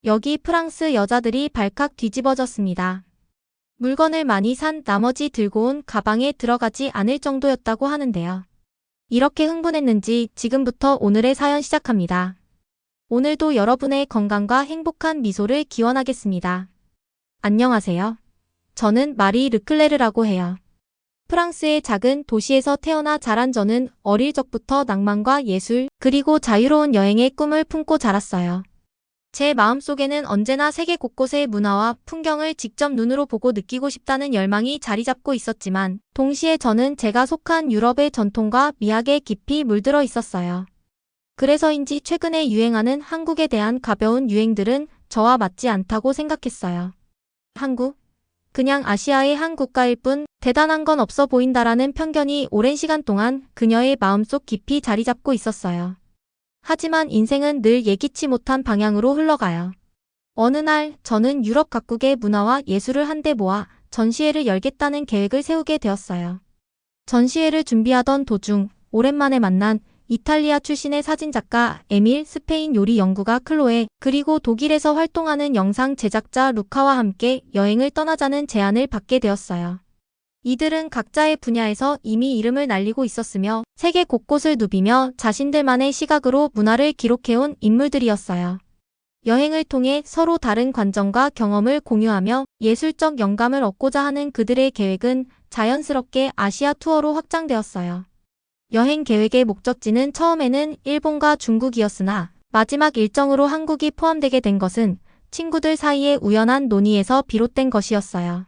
여기 프랑스 여자들이 발칵 뒤집어졌습니다. 물건을 많이 산 나머지 들고 온 가방에 들어가지 않을 정도였다고 하는데요. 이렇게 흥분했는지 지금부터 오늘의 사연 시작합니다. 오늘도 여러분의 건강과 행복한 미소를 기원하겠습니다. 안녕하세요. 저는 마리 르클레르라고 해요. 프랑스의 작은 도시에서 태어나 자란 저는 어릴 적부터 낭만과 예술, 그리고 자유로운 여행의 꿈을 품고 자랐어요. 제 마음속에는 언제나 세계 곳곳의 문화와 풍경을 직접 눈으로 보고 느끼고 싶다는 열망이 자리 잡고 있었지만, 동시에 저는 제가 속한 유럽의 전통과 미학에 깊이 물들어 있었어요. 그래서인지 최근에 유행하는 한국에 대한 가벼운 유행들은 저와 맞지 않다고 생각했어요. 한국? 그냥 아시아의 한 국가일 뿐 대단한 건 없어 보인다라는 편견이 오랜 시간 동안 그녀의 마음속 깊이 자리 잡고 있었어요. 하지만 인생은 늘 예기치 못한 방향으로 흘러가요. 어느 날 저는 유럽 각국의 문화와 예술을 한데 모아 전시회를 열겠다는 계획을 세우게 되었어요. 전시회를 준비하던 도중 오랜만에 만난 이탈리아 출신의 사진작가 에밀, 스페인 요리 연구가 클로에, 그리고 독일에서 활동하는 영상 제작자 루카와 함께 여행을 떠나자는 제안을 받게 되었어요. 이들은 각자의 분야에서 이미 이름을 날리고 있었으며 세계 곳곳을 누비며 자신들만의 시각으로 문화를 기록해온 인물들이었어요. 여행을 통해 서로 다른 관점과 경험을 공유하며 예술적 영감을 얻고자 하는 그들의 계획은 자연스럽게 아시아 투어로 확장되었어요. 여행 계획의 목적지는 처음에는 일본과 중국이었으나 마지막 일정으로 한국이 포함되게 된 것은 친구들 사이의 우연한 논의에서 비롯된 것이었어요.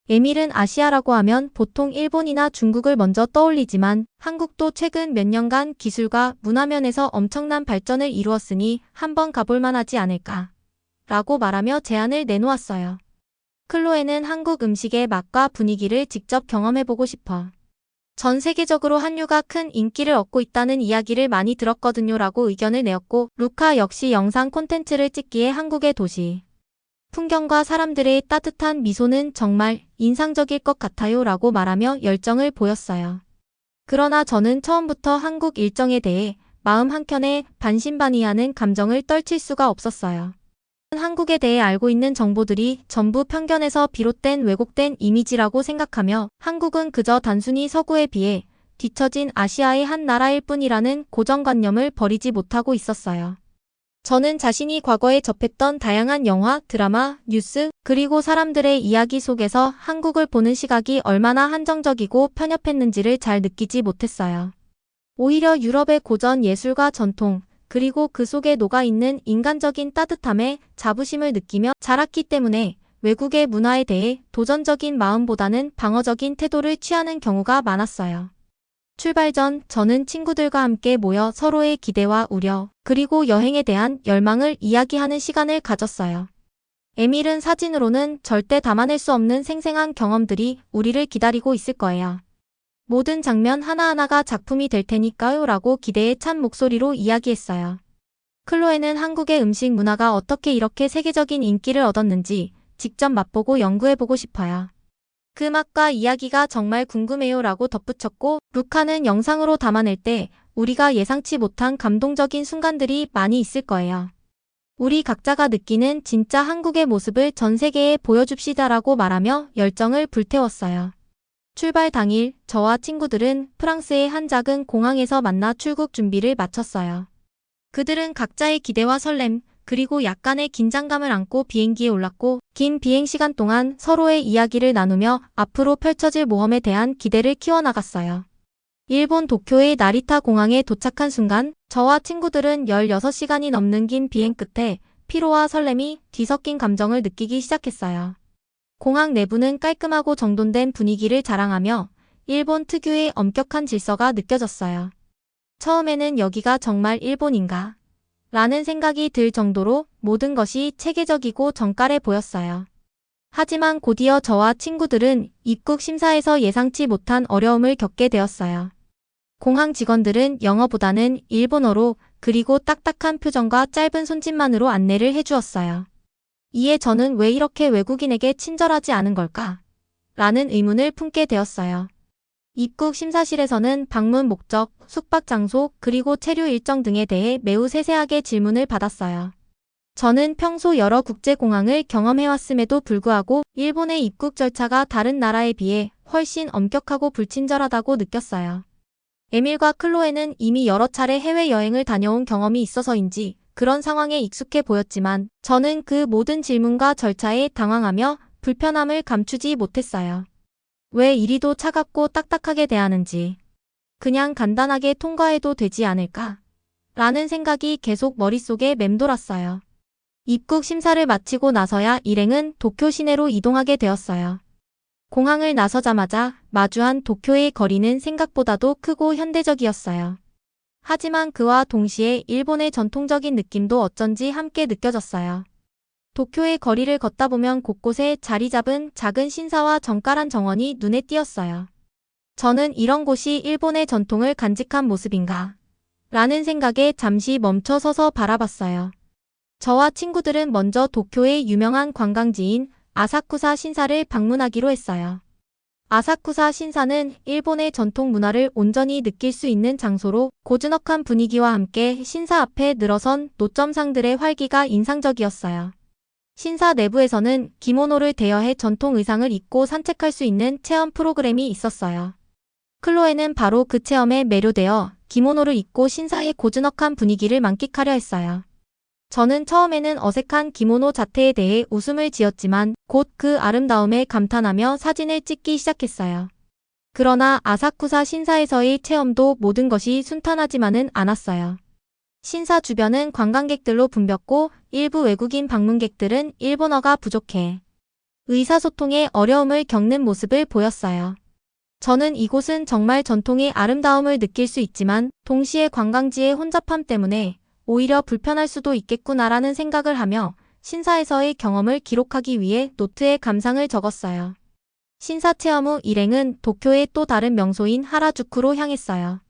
에밀은 아시아라고 하면 보통 일본이나 중국을 먼저 떠올리지만 한국도 최근 몇 년간 기술과 문화면에서 엄청난 발전을 이루었으니 한번 가볼 만하지 않을까 라고 말하며 제안을 내놓았어요. 클로에는 한국 음식의 맛과 분위기를 직접 경험해보고 싶어. 전 세계적으로 한류가 큰 인기를 얻고 있다는 이야기를 많이 들었거든요 라고 의견을 내었고, 루카 역시 영상 콘텐츠를 찍기에 한국의 도시, 풍경과 사람들의 따뜻한 미소는 정말 인상적일 것 같아요 라고 말하며 열정을 보였어요. 그러나 저는 처음부터 한국 일정에 대해 마음 한켠에 반신반의하는 감정을 떨칠 수가 없었어요. 한국에 대해 알고 있는 정보들이 전부 편견에서 비롯된 왜곡된 이미지라고 생각하며 한국은 그저 단순히 서구에 비해 뒤처진 아시아의 한 나라일 뿐이라는 고정관념을 버리지 못하고 있었어요. 저는 자신이 과거에 접했던 다양한 영화, 드라마, 뉴스, 그리고 사람들의 이야기 속에서 한국을 보는 시각이 얼마나 한정적이고 편협했는지를 잘 느끼지 못했어요. 오히려 유럽의 고전 예술과 전통, 그리고 그 속에 녹아있는 인간적인 따뜻함에 자부심을 느끼며 자랐기 때문에 외국의 문화에 대해 도전적인 마음보다는 방어적인 태도를 취하는 경우가 많았어요. 출발 전 저는 친구들과 함께 모여 서로의 기대와 우려, 그리고 여행에 대한 열망을 이야기하는 시간을 가졌어요. 에밀은 사진으로는 절대 담아낼 수 없는 생생한 경험들이 우리를 기다리고 있을 거예요. 모든 장면 하나하나가 작품이 될 테니까요 라고 기대에 찬 목소리로 이야기했어요. 클로에는 한국의 음식 문화가 어떻게 이렇게 세계적인 인기를 얻었는지 직접 맛보고 연구해보고 싶어요. 그 맛과 이야기가 정말 궁금해요 라고 덧붙였고, 루카는 영상으로 담아낼 때 우리가 예상치 못한 감동적인 순간들이 많이 있을 거예요. 우리 각자가 느끼는 진짜 한국의 모습을 전 세계에 보여줍시다라고 말하며 열정을 불태웠어요. 출발 당일 저와 친구들은 프랑스의 한 작은 공항에서 만나 출국 준비를 마쳤어요. 그들은 각자의 기대와 설렘, 그리고 약간의 긴장감을 안고 비행기에 올랐고, 긴 비행 시간 동안 서로의 이야기를 나누며 앞으로 펼쳐질 모험에 대한 기대를 키워나갔어요. 일본 도쿄의 나리타 공항에 도착한 순간 저와 친구들은 16시간이 넘는 긴 비행 끝에 피로와 설렘이 뒤섞인 감정을 느끼기 시작했어요. 공항 내부는 깔끔하고 정돈된 분위기를 자랑하며 일본 특유의 엄격한 질서가 느껴졌어요. 처음에는 여기가 정말 일본인가? 라는 생각이 들 정도로 모든 것이 체계적이고 정갈해 보였어요. 하지만 곧이어 저와 친구들은 입국 심사에서 예상치 못한 어려움을 겪게 되었어요. 공항 직원들은 영어보다는 일본어로, 그리고 딱딱한 표정과 짧은 손짓만으로 안내를 해주었어요. 이에 저는 왜 이렇게 외국인에게 친절하지 않은 걸까? 라는 의문을 품게 되었어요. 입국 심사실에서는 방문 목적, 숙박 장소, 그리고 체류 일정 등에 대해 매우 세세하게 질문을 받았어요. 저는 평소 여러 국제공항을 경험해왔음에도 불구하고 일본의 입국 절차가 다른 나라에 비해 훨씬 엄격하고 불친절하다고 느꼈어요. 에밀과 클로에는 이미 여러 차례 해외여행을 다녀온 경험이 있어서인지 그런 상황에 익숙해 보였지만 저는 그 모든 질문과 절차에 당황하며 불편함을 감추지 못했어요. 왜 이리도 차갑고 딱딱하게 대하는지, 그냥 간단하게 통과해도 되지 않을까? 라는 생각이 계속 머릿속에 맴돌았어요. 입국 심사를 마치고 나서야 일행은 도쿄 시내로 이동하게 되었어요. 공항을 나서자마자 마주한 도쿄의 거리는 생각보다도 크고 현대적이었어요. 하지만 그와 동시에 일본의 전통적인 느낌도 어쩐지 함께 느껴졌어요. 도쿄의 거리를 걷다 보면 곳곳에 자리 잡은 작은 신사와 정갈한 정원이 눈에 띄었어요. 저는 이런 곳이 일본의 전통을 간직한 모습인가? 라는 생각에 잠시 멈춰 서서 바라봤어요. 저와 친구들은 먼저 도쿄의 유명한 관광지인 아사쿠사 신사를 방문하기로 했어요. 아사쿠사 신사는 일본의 전통 문화를 온전히 느낄 수 있는 장소로 고즈넉한 분위기와 함께 신사 앞에 늘어선 노점상들의 활기가 인상적이었어요. 신사 내부에서는 기모노를 대여해 전통 의상을 입고 산책할 수 있는 체험 프로그램이 있었어요. 클로에는 바로 그 체험에 매료되어 기모노를 입고 신사의 고즈넉한 분위기를 만끽하려 했어요. 저는 처음에는 어색한 기모노 자태에 대해 웃음을 지었지만 곧 그 아름다움에 감탄하며 사진을 찍기 시작했어요. 그러나 아사쿠사 신사에서의 체험도 모든 것이 순탄하지만은 않았어요. 신사 주변은 관광객들로 붐볐고 일부 외국인 방문객들은 일본어가 부족해 의사소통에 어려움을 겪는 모습을 보였어요. 저는 이곳은 정말 전통의 아름다움을 느낄 수 있지만 동시에 관광지의 혼잡함 때문에 오히려 불편할 수도 있겠구나라는 생각을 하며 신사에서의 경험을 기록하기 위해 노트에 감상을 적었어요. 신사 체험 후 일행은 도쿄의 또 다른 명소인 하라주쿠로 향했어요.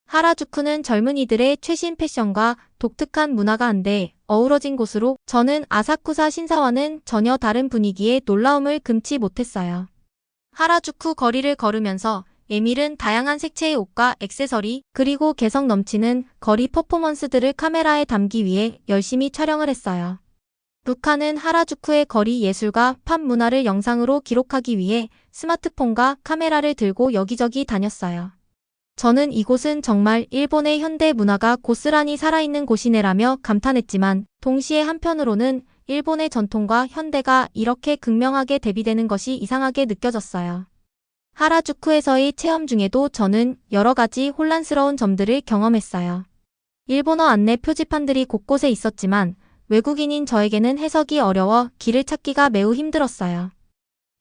하라주쿠는 젊은이들의 최신 패션과 독특한 문화가 한데 어우러진 곳으로 저는 아사쿠사 신사와는 전혀 다른 분위기에 놀라움을 금치 못했어요. 하라주쿠 거리를 걸으면서 에밀은 다양한 색채의 옷과 액세서리 그리고 개성 넘치는 거리 퍼포먼스들을 카메라에 담기 위해 열심히 촬영을 했어요. 루카는 하라주쿠의 거리 예술과 팝 문화를 영상으로 기록하기 위해 스마트폰과 카메라를 들고 여기저기 다녔어요. 저는 이곳은 정말 일본의 현대 문화가 고스란히 살아있는 곳이네라며 감탄했지만 동시에 한편으로는 일본의 전통과 현대가 이렇게 극명하게 대비되는 것이 이상하게 느껴졌어요. 하라주쿠에서의 체험 중에도 저는 여러 가지 혼란스러운 점들을 경험했어요. 일본어 안내 표지판들이 곳곳에 있었지만 외국인인 저에게는 해석이 어려워 길을 찾기가 매우 힘들었어요.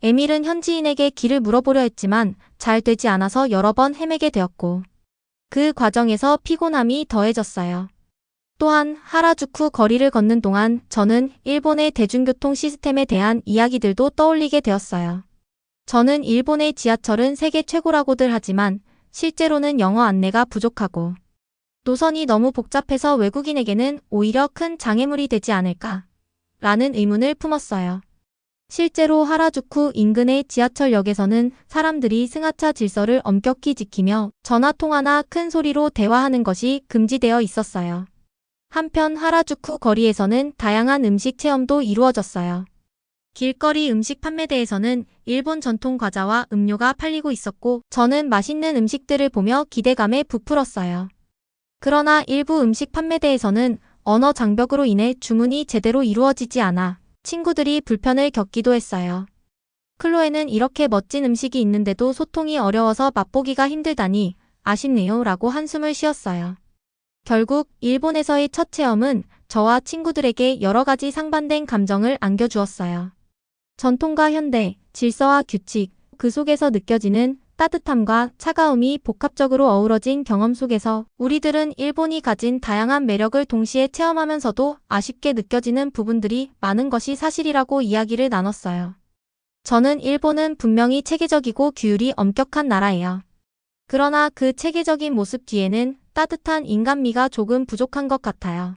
에밀은 현지인에게 길을 물어보려 했지만 잘 되지 않아서 여러 번 헤매게 되었고 그 과정에서 피곤함이 더해졌어요. 또한 하라주쿠 거리를 걷는 동안 저는 일본의 대중교통 시스템에 대한 이야기들도 떠올리게 되었어요. 저는 일본의 지하철은 세계 최고라고들 하지만 실제로는 영어 안내가 부족하고 노선이 너무 복잡해서 외국인에게는 오히려 큰 장애물이 되지 않을까? 라는 의문을 품었어요. 실제로 하라주쿠 인근의 지하철역에서는 사람들이 승하차 질서를 엄격히 지키며 전화통화나 큰 소리로 대화하는 것이 금지되어 있었어요. 한편 하라주쿠 거리에서는 다양한 음식 체험도 이루어졌어요. 길거리 음식 판매대에서는 일본 전통 과자와 음료가 팔리고 있었고 저는 맛있는 음식들을 보며 기대감에 부풀었어요. 그러나 일부 음식 판매대에서는 언어 장벽으로 인해 주문이 제대로 이루어지지 않아 친구들이 불편을 겪기도 했어요. 클로에는 이렇게 멋진 음식이 있는데도 소통이 어려워서 맛보기가 힘들다니 아쉽네요 라고 한숨을 쉬었어요. 결국 일본에서의 첫 체험은 저와 친구들에게 여러 가지 상반된 감정을 안겨주었어요. 전통과 현대, 질서와 규칙, 그 속에서 느껴지는 따뜻함과 차가움이 복합적으로 어우러진 경험 속에서 우리들은 일본이 가진 다양한 매력을 동시에 체험하면서도 아쉽게 느껴지는 부분들이 많은 것이 사실이라고 이야기를 나눴어요. 저는 일본은 분명히 체계적이고 규율이 엄격한 나라예요. 그러나 그 체계적인 모습 뒤에는 따뜻한 인간미가 조금 부족한 것 같아요.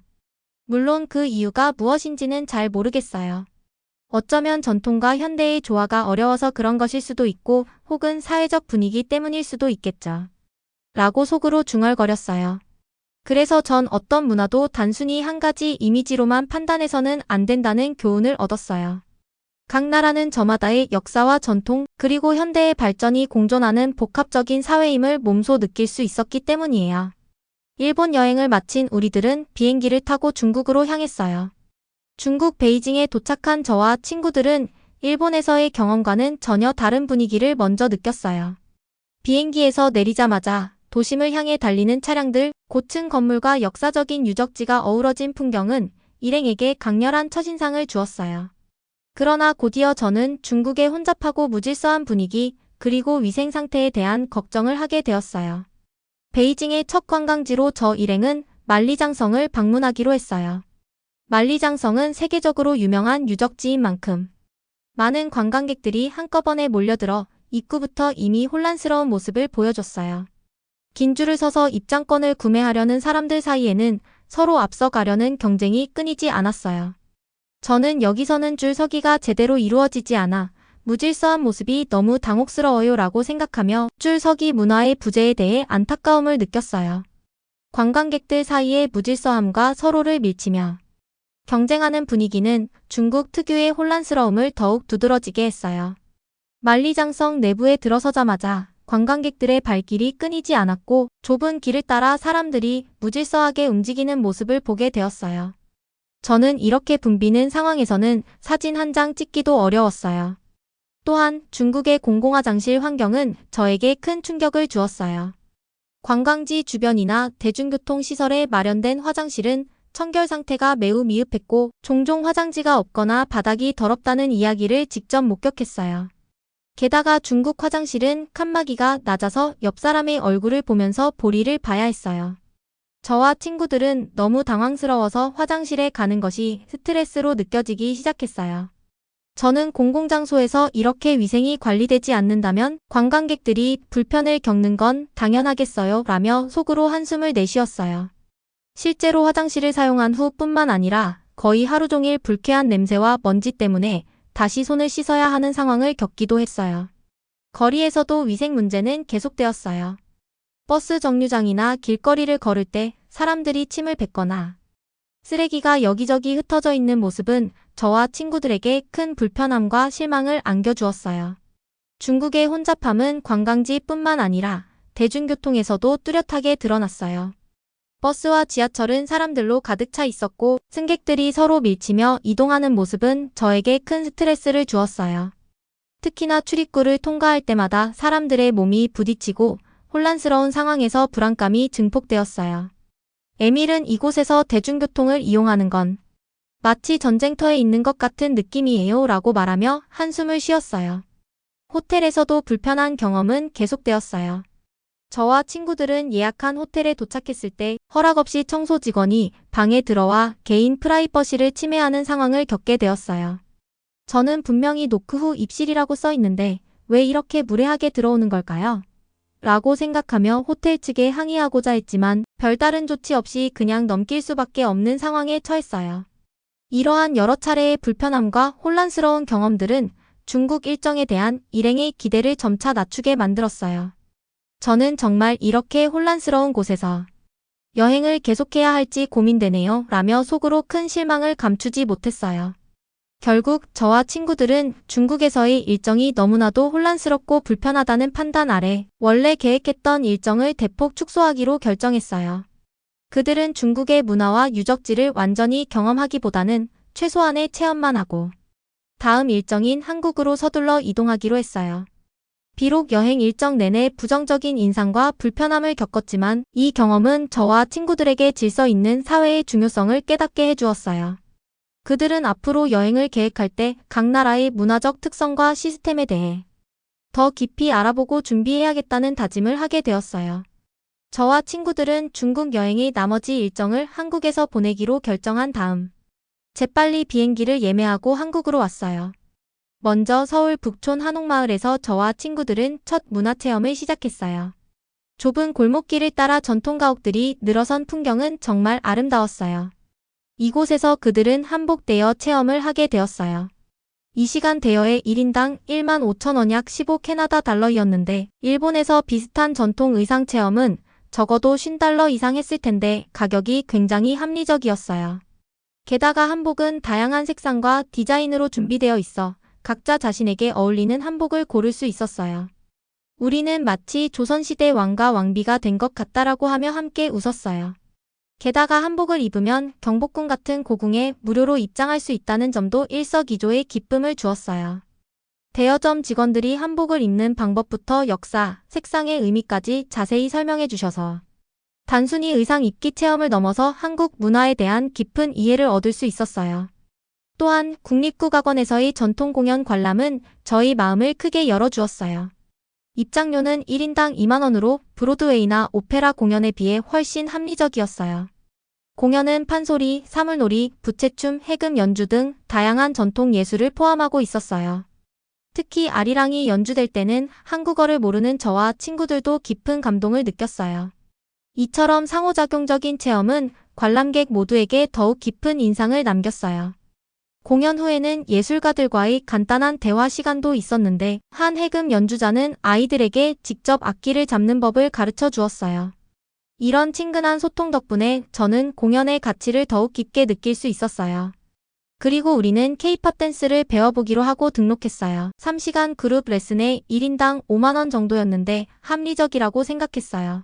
물론 그 이유가 무엇인지는 잘 모르겠어요. 어쩌면 전통과 현대의 조화가 어려워서 그런 것일 수도 있고 혹은 사회적 분위기 때문일 수도 있겠죠. 라고 속으로 중얼거렸어요. 그래서 전 어떤 문화도 단순히 한 가지 이미지로만 판단해서는 안 된다는 교훈을 얻었어요. 각 나라는 저마다의 역사와 전통, 그리고 현대의 발전이 공존하는 복합적인 사회임을 몸소 느낄 수 있었기 때문이에요. 일본 여행을 마친 우리들은 비행기를 타고 중국으로 향했어요. 중국 베이징에 도착한 저와 친구들은 일본에서의 경험과는 전혀 다른 분위기를 먼저 느꼈어요. 비행기에서 내리자마자 도심을 향해 달리는 차량들, 고층 건물과 역사적인 유적지가 어우러진 풍경은 일행에게 강렬한 첫인상을 주었어요. 그러나 곧이어 저는 중국의 혼잡하고 무질서한 분위기, 그리고 위생 상태에 대한 걱정을 하게 되었어요. 베이징의 첫 관광지로 저 일행은 만리장성을 방문하기로 했어요. 만리장성은 세계적으로 유명한 유적지인 만큼 많은 관광객들이 한꺼번에 몰려들어 입구부터 이미 혼란스러운 모습을 보여줬어요. 긴 줄을 서서 입장권을 구매하려는 사람들 사이에는 서로 앞서가려는 경쟁이 끊이지 않았어요. 저는 여기서는 줄 서기가 제대로 이루어지지 않아 무질서한 모습이 너무 당혹스러워요 라고 생각하며 줄 서기 문화의 부재에 대해 안타까움을 느꼈어요. 관광객들 사이의 무질서함과 서로를 밀치며 경쟁하는 분위기는 중국 특유의 혼란스러움을 더욱 두드러지게 했어요. 만리장성 내부에 들어서자마자 관광객들의 발길이 끊이지 않았고 좁은 길을 따라 사람들이 무질서하게 움직이는 모습을 보게 되었어요. 저는 이렇게 붐비는 상황에서는 사진 한 장 찍기도 어려웠어요. 또한 중국의 공공화장실 환경은 저에게 큰 충격을 주었어요. 관광지 주변이나 대중교통시설에 마련된 화장실은 청결 상태가 매우 미흡했고 종종 화장지가 없거나 바닥이 더럽다는 이야기를 직접 목격했어요. 게다가 중국 화장실은 칸막이가 낮아서 옆 사람의 얼굴을 보면서 볼일을 봐야 했어요. 저와 친구들은 너무 당황스러워서 화장실에 가는 것이 스트레스로 느껴지기 시작했어요. 저는 공공장소에서 이렇게 위생이 관리되지 않는다면 관광객들이 불편을 겪는 건 당연하겠어요 라며 속으로 한숨을 내쉬었어요. 실제로 화장실을 사용한 후뿐만 아니라 거의 하루 종일 불쾌한 냄새와 먼지 때문에 다시 손을 씻어야 하는 상황을 겪기도 했어요. 거리에서도 위생 문제는 계속되었어요. 버스 정류장이나 길거리를 걸을 때 사람들이 침을 뱉거나 쓰레기가 여기저기 흩어져 있는 모습은 저와 친구들에게 큰 불편함과 실망을 안겨주었어요. 중국의 혼잡함은 관광지뿐만 아니라 대중교통에서도 뚜렷하게 드러났어요. 버스와 지하철은 사람들로 가득 차 있었고 승객들이 서로 밀치며 이동하는 모습은 저에게 큰 스트레스를 주었어요. 특히나 출입구를 통과할 때마다 사람들의 몸이 부딪히고 혼란스러운 상황에서 불안감이 증폭되었어요. 에밀은 이곳에서 대중교통을 이용하는 건 마치 전쟁터에 있는 것 같은 느낌이에요 라고 말하며 한숨을 쉬었어요. 호텔에서도 불편한 경험은 계속되었어요. 저와 친구들은 예약한 호텔에 도착했을 때 허락 없이 청소 직원이 방에 들어와 개인 프라이버시를 침해하는 상황을 겪게 되었어요. 저는 분명히 노크 후 입실이라고 써 있는데 왜 이렇게 무례하게 들어오는 걸까요? 라고 생각하며 호텔 측에 항의하고자 했지만 별다른 조치 없이 그냥 넘길 수밖에 없는 상황에 처했어요. 이러한 여러 차례의 불편함과 혼란스러운 경험들은 중국 일정에 대한 일행의 기대를 점차 낮추게 만들었어요. 저는 정말 이렇게 혼란스러운 곳에서 여행을 계속해야 할지 고민되네요 라며 속으로 큰 실망을 감추지 못했어요. 결국 저와 친구들은 중국에서의 일정이 너무나도 혼란스럽고 불편하다는 판단 아래 원래 계획했던 일정을 대폭 축소하기로 결정했어요. 그들은 중국의 문화와 유적지를 완전히 경험하기보다는 최소한의 체험만 하고 다음 일정인 한국으로 서둘러 이동하기로 했어요. 비록 여행 일정 내내 부정적인 인상과 불편함을 겪었지만 이 경험은 저와 친구들에게 질서 있는 사회의 중요성을 깨닫게 해주었어요. 그들은 앞으로 여행을 계획할 때 각 나라의 문화적 특성과 시스템에 대해 더 깊이 알아보고 준비해야겠다는 다짐을 하게 되었어요. 저와 친구들은 중국 여행의 나머지 일정을 한국에서 보내기로 결정한 다음 재빨리 비행기를 예매하고 한국으로 왔어요. 먼저 서울 북촌 한옥마을에서 저와 친구들은 첫 문화체험을 시작했어요. 좁은 골목길을 따라 전통가옥들이 늘어선 풍경은 정말 아름다웠어요. 이곳에서 그들은 한복 대여 체험을 하게 되었어요. 이 시간 대여의 1인당 15,000원 약 15 캐나다 달러이었는데 일본에서 비슷한 전통 의상 체험은 적어도 $50 이상 했을 텐데 가격이 굉장히 합리적이었어요. 게다가 한복은 다양한 색상과 디자인으로 준비되어 있어 각자 자신에게 어울리는 한복을 고를 수 있었어요. 우리는 마치 조선시대 왕과 왕비가 된 것 같다라고 하며 함께 웃었어요. 게다가 한복을 입으면 경복궁 같은 고궁에 무료로 입장할 수 있다는 점도 일석이조의 기쁨을 주었어요. 대여점 직원들이 한복을 입는 방법부터 역사, 색상의 의미까지 자세히 설명해 주셔서 단순히 의상 입기 체험을 넘어서 한국 문화에 대한 깊은 이해를 얻을 수 있었어요. 또한 국립국악원에서의 전통공연 관람은 저희 마음을 크게 열어주었어요. 입장료는 1인당 2만 원으로 브로드웨이나 오페라 공연에 비해 훨씬 합리적이었어요. 공연은 판소리, 사물놀이, 부채춤, 해금 연주 등 다양한 전통 예술을 포함하고 있었어요. 특히 아리랑이 연주될 때는 한국어를 모르는 저와 친구들도 깊은 감동을 느꼈어요. 이처럼 상호작용적인 체험은 관람객 모두에게 더욱 깊은 인상을 남겼어요. 공연 후에는 예술가들과의 간단한 대화 시간도 있었는데 한 해금 연주자는 아이들에게 직접 악기를 잡는 법을 가르쳐 주었어요. 이런 친근한 소통 덕분에 저는 공연의 가치를 더욱 깊게 느낄 수 있었어요. 그리고 우리는 K-팝 댄스를 배워보기로 하고 등록했어요. 3시간 그룹 레슨에 1인당 5만 원 정도였는데 합리적이라고 생각했어요.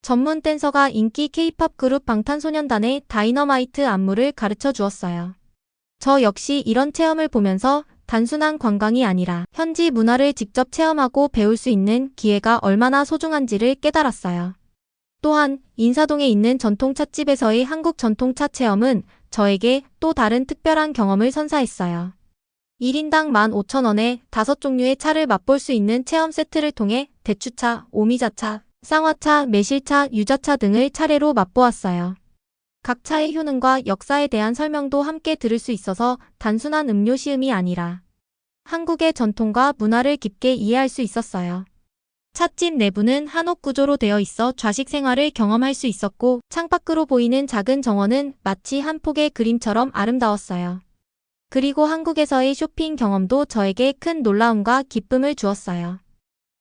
전문 댄서가 인기 K-팝 그룹 방탄소년단의 다이너마이트 안무를 가르쳐 주었어요. 저 역시 이런 체험을 보면서 단순한 관광이 아니라 현지 문화를 직접 체험하고 배울 수 있는 기회가 얼마나 소중한지를 깨달았어요. 또한 인사동에 있는 전통찻집에서의 한국 전통차 체험은 저에게 또 다른 특별한 경험을 선사했어요. 1인당 15,000원에 5종류의 차를 맛볼 수 있는 체험 세트를 통해 대추차, 오미자차, 쌍화차, 매실차, 유자차 등을 차례로 맛보았어요. 각 차의 효능과 역사에 대한 설명도 함께 들을 수 있어서 단순한 음료 시음이 아니라 한국의 전통과 문화를 깊게 이해할 수 있었어요. 찻집 내부는 한옥 구조로 되어 있어 좌식 생활을 경험할 수 있었고 창밖으로 보이는 작은 정원은 마치 한 폭의 그림처럼 아름다웠어요. 그리고 한국에서의 쇼핑 경험도 저에게 큰 놀라움과 기쁨을 주었어요.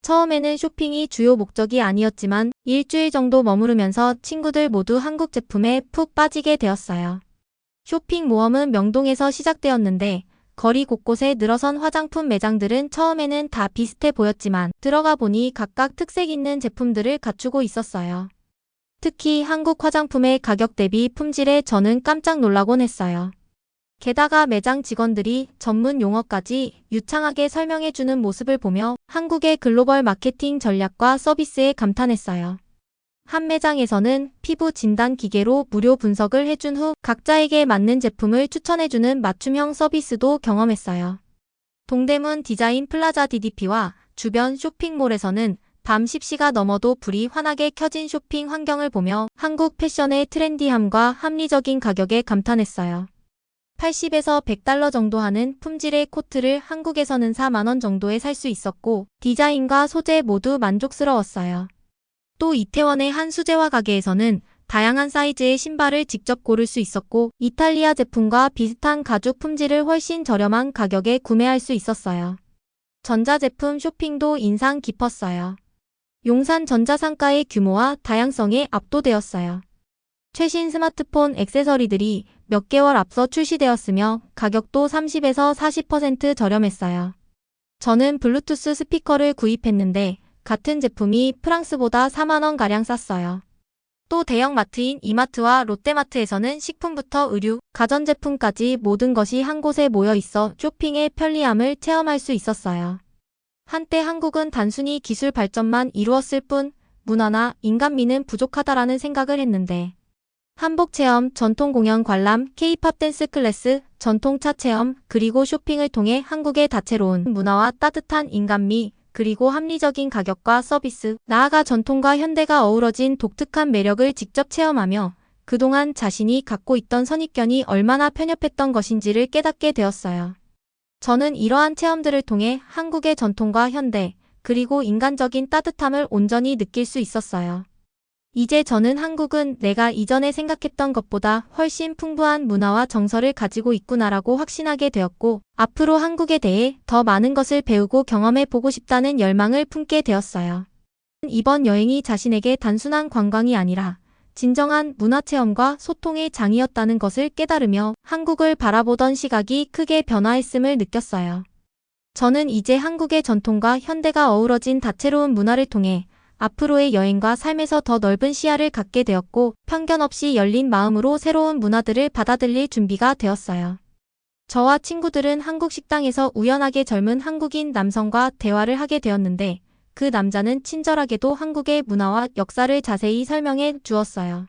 처음에는 쇼핑이 주요 목적이 아니었지만 일주일 정도 머무르면서 친구들 모두 한국 제품에 푹 빠지게 되었어요. 쇼핑 모험은 명동에서 시작되었는데 거리 곳곳에 늘어선 화장품 매장들은 처음에는 다 비슷해 보였지만 들어가 보니 각각 특색 있는 제품들을 갖추고 있었어요. 특히 한국 화장품의 가격 대비 품질에 저는 깜짝 놀라곤 했어요. 게다가 매장 직원들이 전문 용어까지 유창하게 설명해주는 모습을 보며 한국의 글로벌 마케팅 전략과 서비스에 감탄했어요. 한 매장에서는 피부 진단 기계로 무료 분석을 해준 후 각자에게 맞는 제품을 추천해주는 맞춤형 서비스도 경험했어요. 동대문 디자인 플라자 DDP와 주변 쇼핑몰에서는 밤 10시가 넘어도 불이 환하게 켜진 쇼핑 환경을 보며 한국 패션의 트렌디함과 합리적인 가격에 감탄했어요. 80에서 $100 정도 하는 품질의 코트를 한국에서는 4만 원 정도에 살 수 있었고 디자인과 소재 모두 만족스러웠어요. 또 이태원의 한 수제화 가게에서는 다양한 사이즈의 신발을 직접 고를 수 있었고 이탈리아 제품과 비슷한 가죽 품질을 훨씬 저렴한 가격에 구매할 수 있었어요. 전자제품 쇼핑도 인상 깊었어요. 용산 전자상가의 규모와 다양성에 압도되었어요. 최신 스마트폰 액세서리들이 몇 개월 앞서 출시되었으며 가격도 30에서 40% 저렴했어요. 저는 블루투스 스피커를 구입했는데 같은 제품이 프랑스보다 4만 원가량 쌌어요. 또 대형 마트인 이마트와 롯데마트에서는 식품부터 의류, 가전제품까지 모든 것이 한 곳에 모여 있어 쇼핑의 편리함을 체험할 수 있었어요. 한때 한국은 단순히 기술 발전만 이루었을 뿐 문화나 인간미는 부족하다라는 생각을 했는데 한복 체험, 전통 공연 관람, K-팝 댄스 클래스, 전통차 체험, 그리고 쇼핑을 통해 한국의 다채로운 문화와 따뜻한 인간미, 그리고 합리적인 가격과 서비스, 나아가 전통과 현대가 어우러진 독특한 매력을 직접 체험하며 그동안 자신이 갖고 있던 선입견이 얼마나 편협했던 것인지를 깨닫게 되었어요. 저는 이러한 체험들을 통해 한국의 전통과 현대, 그리고 인간적인 따뜻함을 온전히 느낄 수 있었어요. 이제 저는 한국은 내가 이전에 생각했던 것보다 훨씬 풍부한 문화와 정서를 가지고 있구나라고 확신하게 되었고 앞으로 한국에 대해 더 많은 것을 배우고 경험해 보고 싶다는 열망을 품게 되었어요. 이번 여행이 자신에게 단순한 관광이 아니라 진정한 문화체험과 소통의 장이었다는 것을 깨달으며 한국을 바라보던 시각이 크게 변화했음을 느꼈어요. 저는 이제 한국의 전통과 현대가 어우러진 다채로운 문화를 통해 앞으로의 여행과 삶에서 더 넓은 시야를 갖게 되었고 편견 없이 열린 마음으로 새로운 문화들을 받아들일 준비가 되었어요. 저와 친구들은 한국 식당에서 우연하게 젊은 한국인 남성과 대화를 하게 되었는데 그 남자는 친절하게도 한국의 문화와 역사를 자세히 설명해 주었어요.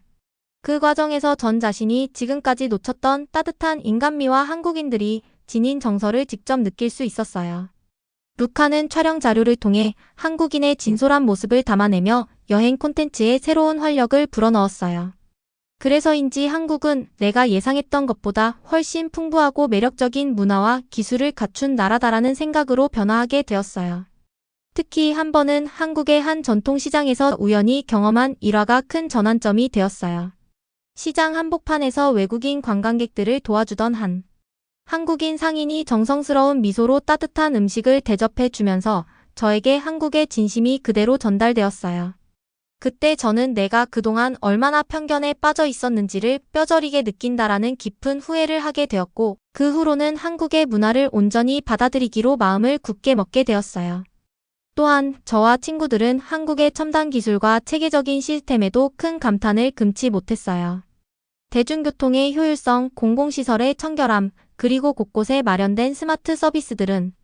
그 과정에서 전 자신이 지금까지 놓쳤던 따뜻한 인간미와 한국인들이 지닌 정서를 직접 느낄 수 있었어요. 루카는 촬영 자료를 통해 한국인의 진솔한 모습을 담아내며 여행 콘텐츠에 새로운 활력을 불어넣었어요. 그래서인지 한국은 내가 예상했던 것보다 훨씬 풍부하고 매력적인 문화와 기술을 갖춘 나라다라는 생각으로 변화하게 되었어요. 특히 한 번은 한국의 한 전통시장에서 우연히 경험한 일화가 큰 전환점이 되었어요. 시장 한복판에서 외국인 관광객들을 도와주던 한 한국인 상인이 정성스러운 미소로 따뜻한 음식을 대접해 주면서 저에게 한국의 진심이 그대로 전달되었어요. 그때 저는 내가 그동안 얼마나 편견에 빠져 있었는지를 뼈저리게 느낀다라는 깊은 후회를 하게 되었고 그 후로는 한국의 문화를 온전히 받아들이기로 마음을 굳게 먹게 되었어요. 또한 저와 친구들은 한국의 첨단 기술과 체계적인 시스템에도 큰 감탄을 금치 못했어요. 대중교통의 효율성, 공공시설의 청결함, 그리고 곳곳에 마련된 스마트 서비스들은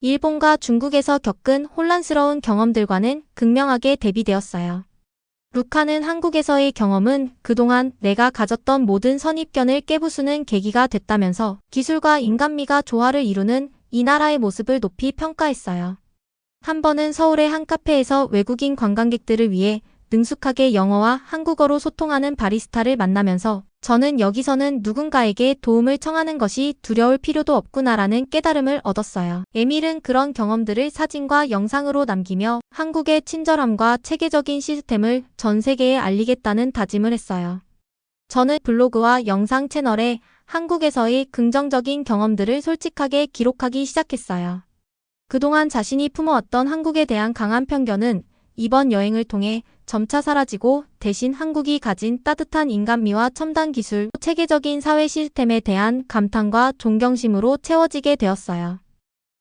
일본과 중국에서 겪은 혼란스러운 경험들과는 극명하게 대비되었어요. 루카는 한국에서의 경험은 그동안 내가 가졌던 모든 선입견을 깨부수는 계기가 됐다면서 기술과 인간미가 조화를 이루는 이 나라의 모습을 높이 평가했어요. 한 번은 서울의 한 카페에서 외국인 관광객들을 위해 능숙하게 영어와 한국어로 소통하는 바리스타를 만나면서 저는 여기서는 누군가에게 도움을 청하는 것이 두려울 필요도 없구나라는 깨달음을 얻었어요. 에밀은 그런 경험들을 사진과 영상으로 남기며 한국의 친절함과 체계적인 시스템을 전 세계에 알리겠다는 다짐을 했어요. 저는 블로그와 영상 채널에 한국에서의 긍정적인 경험들을 솔직하게 기록하기 시작했어요. 그동안 자신이 품어왔던 한국에 대한 강한 편견은 이번 여행을 통해 점차 사라지고 대신 한국이 가진 따뜻한 인간미와 첨단 기술, 체계적인 사회 시스템에 대한 감탄과 존경심으로 채워지게 되었어요.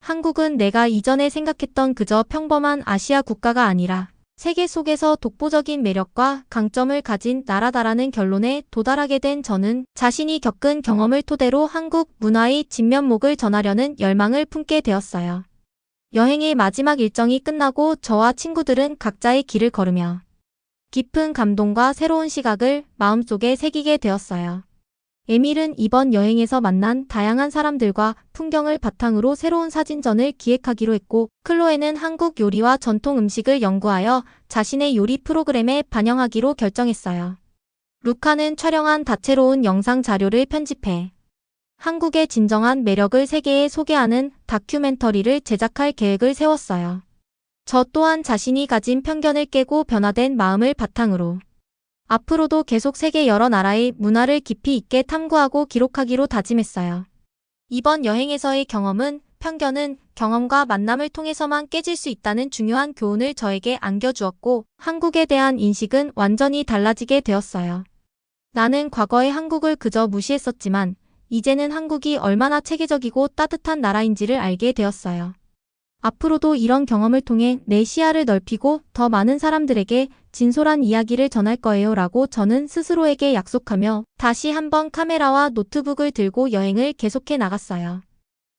한국은 내가 이전에 생각했던 그저 평범한 아시아 국가가 아니라 세계 속에서 독보적인 매력과 강점을 가진 나라다라는 결론에 도달하게 된 저는 자신이 겪은 경험을 토대로 한국 문화의 진면목을 전하려는 열망을 품게 되었어요. 여행의 마지막 일정이 끝나고 저와 친구들은 각자의 길을 걸으며 깊은 감동과 새로운 시각을 마음속에 새기게 되었어요. 에밀은 이번 여행에서 만난 다양한 사람들과 풍경을 바탕으로 새로운 사진전을 기획하기로 했고 클로에는 한국 요리와 전통 음식을 연구하여 자신의 요리 프로그램에 반영하기로 결정했어요. 루카는 촬영한 다채로운 영상 자료를 편집해 한국의 진정한 매력을 세계에 소개하는 다큐멘터리를 제작할 계획을 세웠어요. 저 또한 자신이 가진 편견을 깨고 변화된 마음을 바탕으로 앞으로도 계속 세계 여러 나라의 문화를 깊이 있게 탐구하고 기록하기로 다짐했어요. 이번 여행에서의 경험은 편견은 경험과 만남을 통해서만 깨질 수 있다는 중요한 교훈을 저에게 안겨주었고 한국에 대한 인식은 완전히 달라지게 되었어요. 나는 과거의 한국을 그저 무시했었지만 이제는 한국이 얼마나 체계적이고 따뜻한 나라인지를 알게 되었어요. 앞으로도 이런 경험을 통해 내 시야를 넓히고 더 많은 사람들에게 진솔한 이야기를 전할 거예요 라고 저는 스스로에게 약속하며 다시 한번 카메라와 노트북을 들고 여행을 계속해 나갔어요.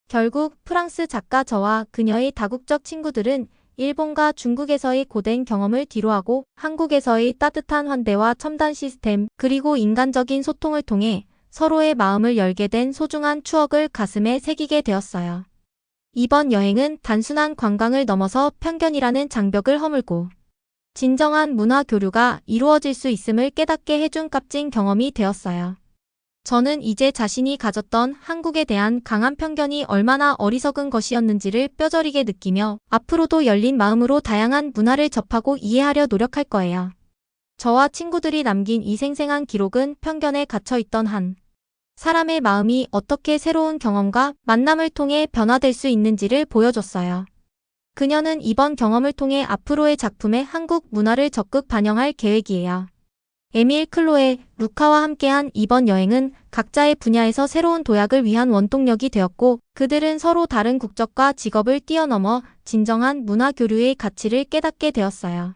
결국 프랑스 작가 저와 그녀의 다국적 친구들은 일본과 중국에서의 고된 경험을 뒤로하고 한국에서의 따뜻한 환대와 첨단 시스템 그리고 인간적인 소통을 통해 서로의 마음을 열게 된 소중한 추억을 가슴에 새기게 되었어요. 이번 여행은 단순한 관광을 넘어서 편견이라는 장벽을 허물고 진정한 문화 교류가 이루어질 수 있음을 깨닫게 해준 값진 경험이 되었어요. 저는 이제 자신이 가졌던 한국에 대한 강한 편견이 얼마나 어리석은 것이었는지를 뼈저리게 느끼며 앞으로도 열린 마음으로 다양한 문화를 접하고 이해하려 노력할 거예요. 저와 친구들이 남긴 이 생생한 기록은 편견에 갇혀있던 한 사람의 마음이 어떻게 새로운 경험과 만남을 통해 변화될 수 있는지를 보여줬어요. 그녀는 이번 경험을 통해 앞으로의 작품에 한국 문화를 적극 반영할 계획이에요. 에밀, 클로에, 루카와 함께한 이번 여행은 각자의 분야에서 새로운 도약을 위한 원동력이 되었고, 그들은 서로 다른 국적과 직업을 뛰어넘어 진정한 문화 교류의 가치를 깨닫게 되었어요.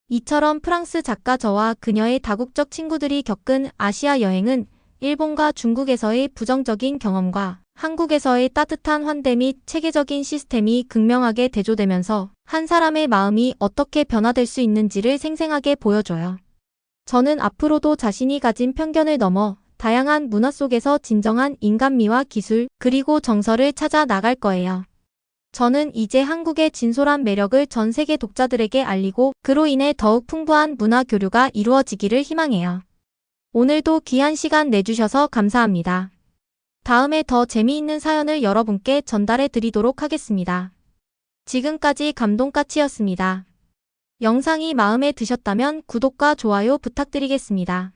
이처럼 프랑스 작가 저와 그녀의 다국적 친구들이 겪은 아시아 여행은 일본과 중국에서의 부정적인 경험과 한국에서의 따뜻한 환대 및 체계적인 시스템이 극명하게 대조되면서 한 사람의 마음이 어떻게 변화될 수 있는지를 생생하게 보여줘요. 저는 앞으로도 자신이 가진 편견을 넘어 다양한 문화 속에서 진정한 인간미와 기술, 그리고 정서를 찾아 나갈 거예요. 저는 이제 한국의 진솔한 매력을 전 세계 독자들에게 알리고 그로 인해 더욱 풍부한 문화 교류가 이루어지기를 희망해요. 오늘도 귀한 시간 내주셔서 감사합니다. 다음에 더 재미있는 사연을 여러분께 전달해 드리도록 하겠습니다. 지금까지 감동까치였습니다. 영상이 마음에 드셨다면 구독과 좋아요 부탁드리겠습니다.